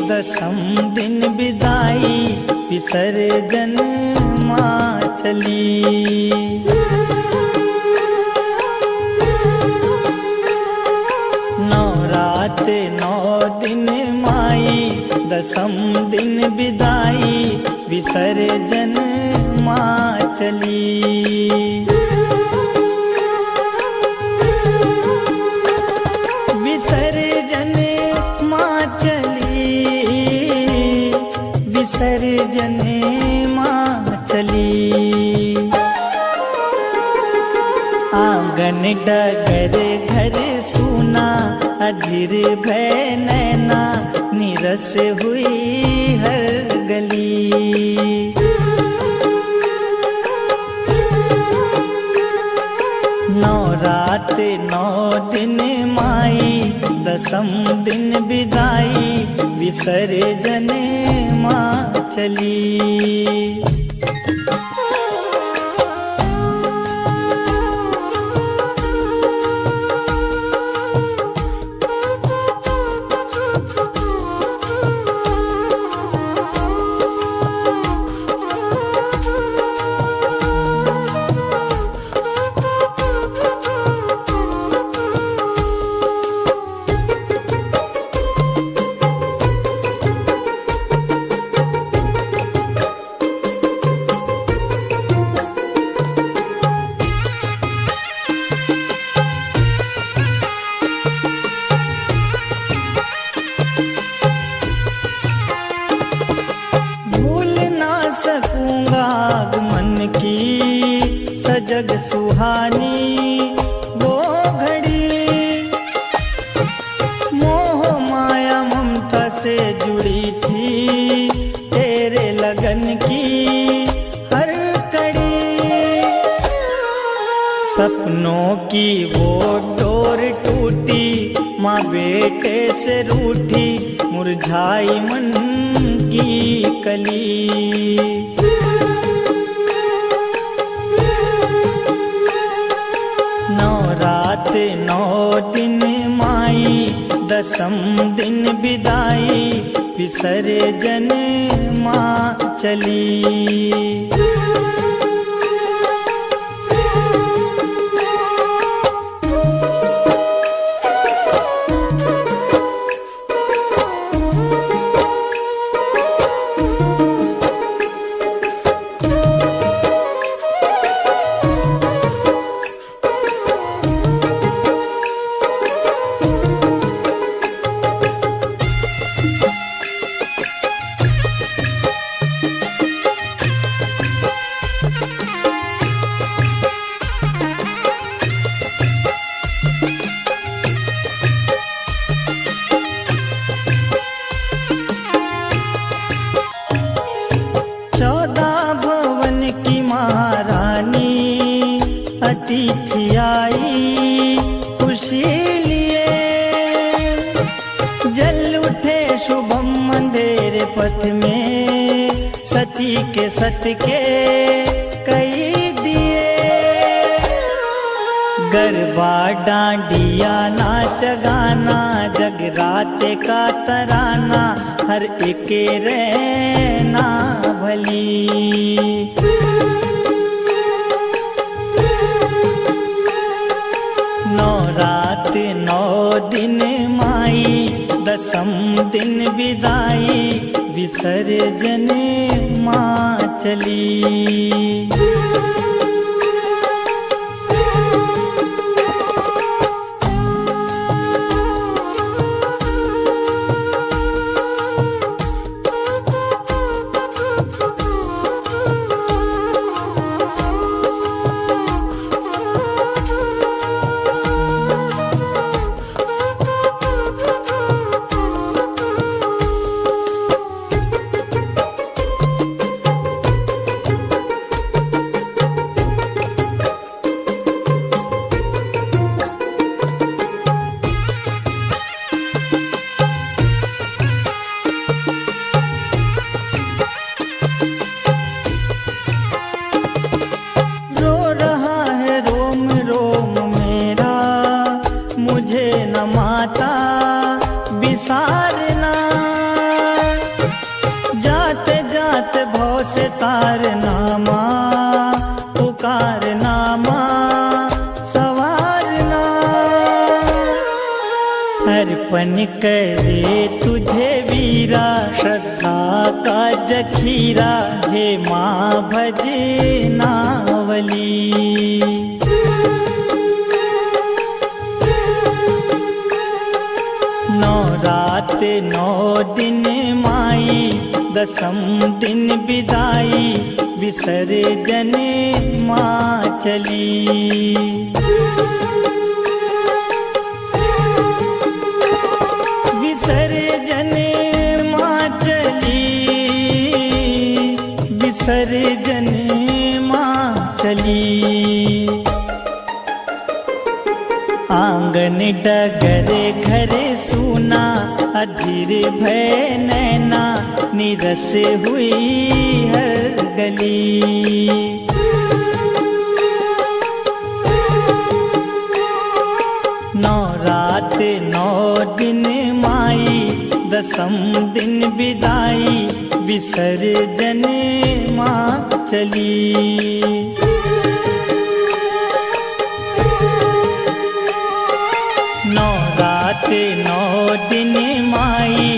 दसम दिन विदाई विसर्जन माँ चली। नवरात 9 दिन माई दसम दिन विदाई विसर्जन माँ चली। विसर्जन माँ चली। आंगन डगर घर सुना अधीर भय नैना निरस हुई हर गली। नवरात 9 दिन माई दसम दिन विदाई विसर्जन माँ चली। जग सुहानी वो घड़ी मोह माया ममता से जुड़ी थी तेरे लगन की हर कड़ी। सपनों की वो डोर टूटी माँ बेटे से रूठी मुरझाई मन की कली। नवरात 9 दिन माई दसम दिन विदाई विसर्जन माँ चली। अतिथि आई खुशी लिए जल उठे शुभम अंधेरे पथ में सती के सत के कई दिए। गरबा डांडिया नाच गाना जगराते का तराना हर एक रहना भली। नवरात 9 दिन माई दसम दिन विदाई विसर्जन माँ चली। पुकारनामा पुकारनामा सवारना। अर्पण करे तुझे वीरा श्रद्धा का जखीरा, हे माँ भजनावली। नौ रात नौ दिन माई, दसम दिन विदाई, विसर्जन माँ चली। विसर्जन माँ चली, विसर्जन माँ चली। आंगन डगर घर सूना, अधीर भय नैना, निरस हुई हर गली। नौ रात नौ दिन माई, दसम दिन विदाई, विसर्जन माँ चली। नौ रात नौ दिन माई,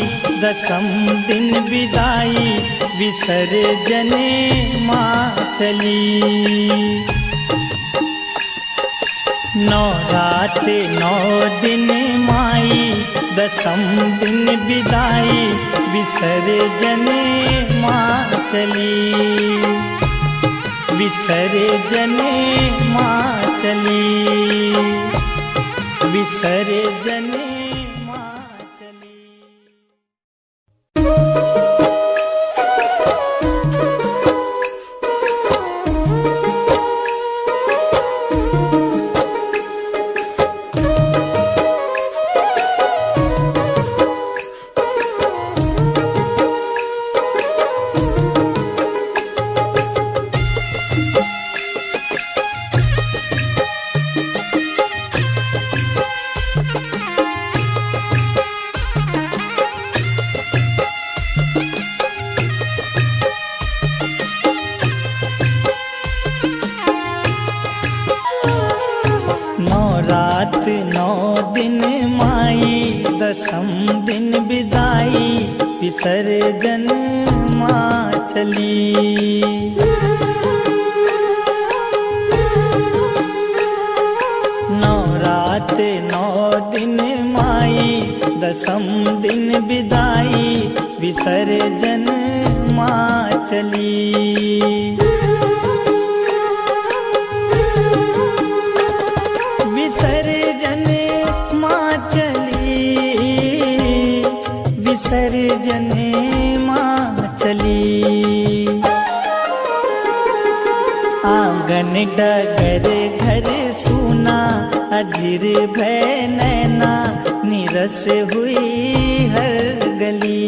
दसम दिन विदाई, विसर्जन माँ चली। नौ रात नौ दिन माई, दसम दिन विदाई, विसर्जन माँ चली। विसर्जन माँ चली, विसर्जन माँ चली। रात नौ दिन माई, दसम दिन विदाई, विसर्जन माँ चली। नौ रात नौ दिन माई, दसम दिन विदाई, विसर्जन माँ चली। विसर्जन माँ चली, विसर्जन माँ चली। आंगन डगर घर सूना, अधीर भय नैना, निरस हुई हर गली।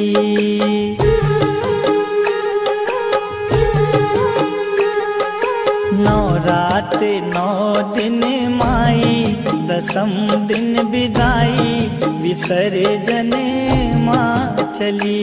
नौ रात नौ दिन माई, दसम दिन विदाई, विसर्जन माँ चली।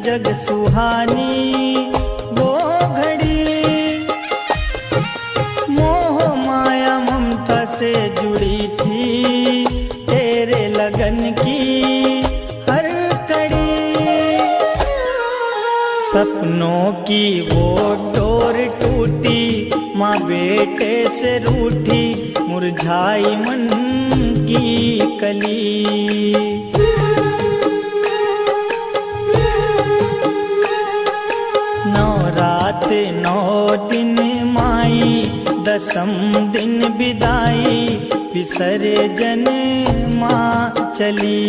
जग सुहानी वो घड़ी, मोह माया ममता से जुड़ी थी, तेरे लगन की हर कड़ी। सपनों की वो डोर टूटी, माँ बेटे से रूठी, मुरझाई मन की कली। दसम दिन विदाई विसर्जन माँ चली।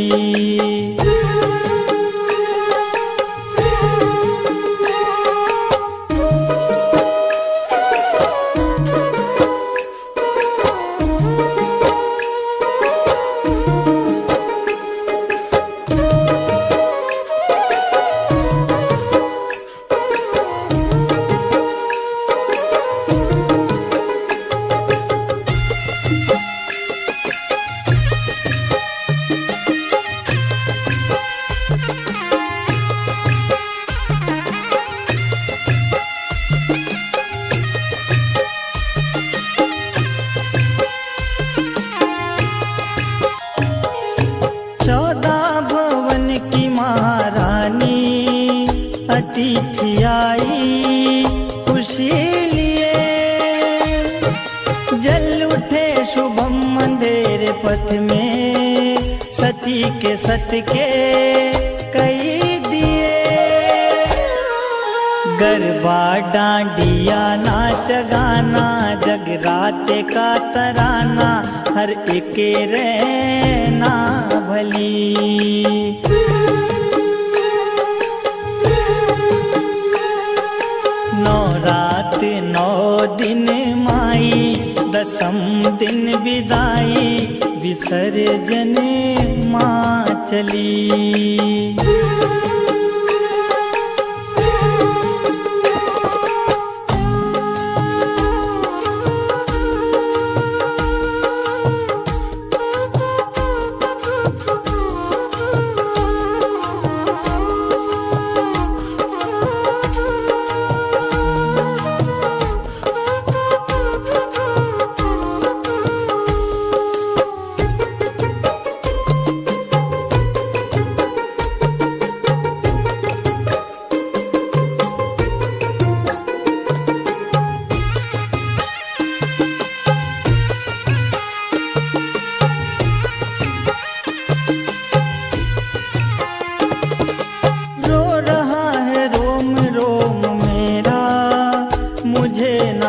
अतिथि आई खुशी लिए, जल उठे शुभम अंधेरे पथ में, सती के सत के कई दिए। गरबा डांडिया नाच गाना, जगराते का तराना, हर एक रहना भली। नौ रात नौ दिन माई, दसम दिन विदाई विसर्जन माँ चली।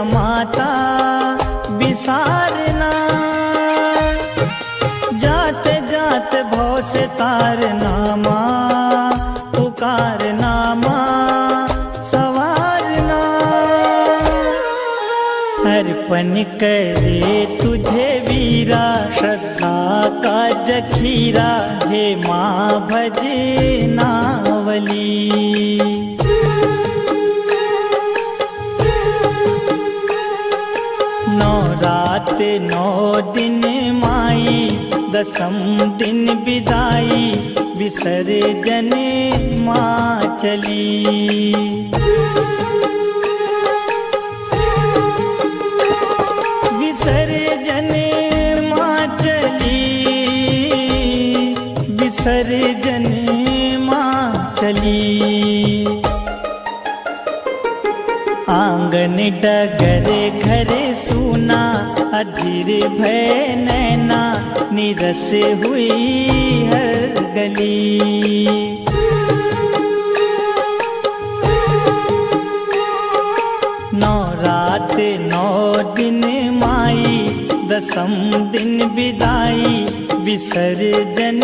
माता बिसारना, जाते जाते भव से तारना, माँ पुकारना, माँ सवारना। अर्पण करे तुझे वीरा, श्रद्धा का जखीरा, हे माँ भजनावली। नौ रात नौ दिन माई, दसम दिन विदाई विसर्जन माँ चली। विसर्जन माँ चली, विसर्जन माँ चली। आंगन डगर घर सूना, अधीर भय नैना, निरस हुई हर गली। नौ रात नौ दिन माई, दसम दिन विदाई विसर्जन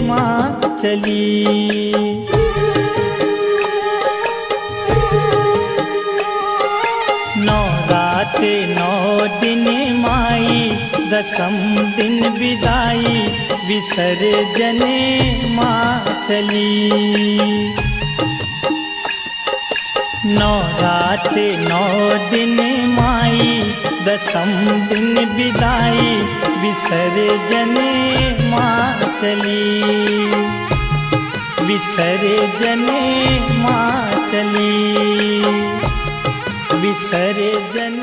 माँ चली। नौ रात नौ दिन माई, दसम दिन विदाई विसर्जन माँ चली। नौ रात नौ दिन माई, दसम दिन विदाई विसर्जन माँ चली। विसर्जन माँ चली, विसर्जन।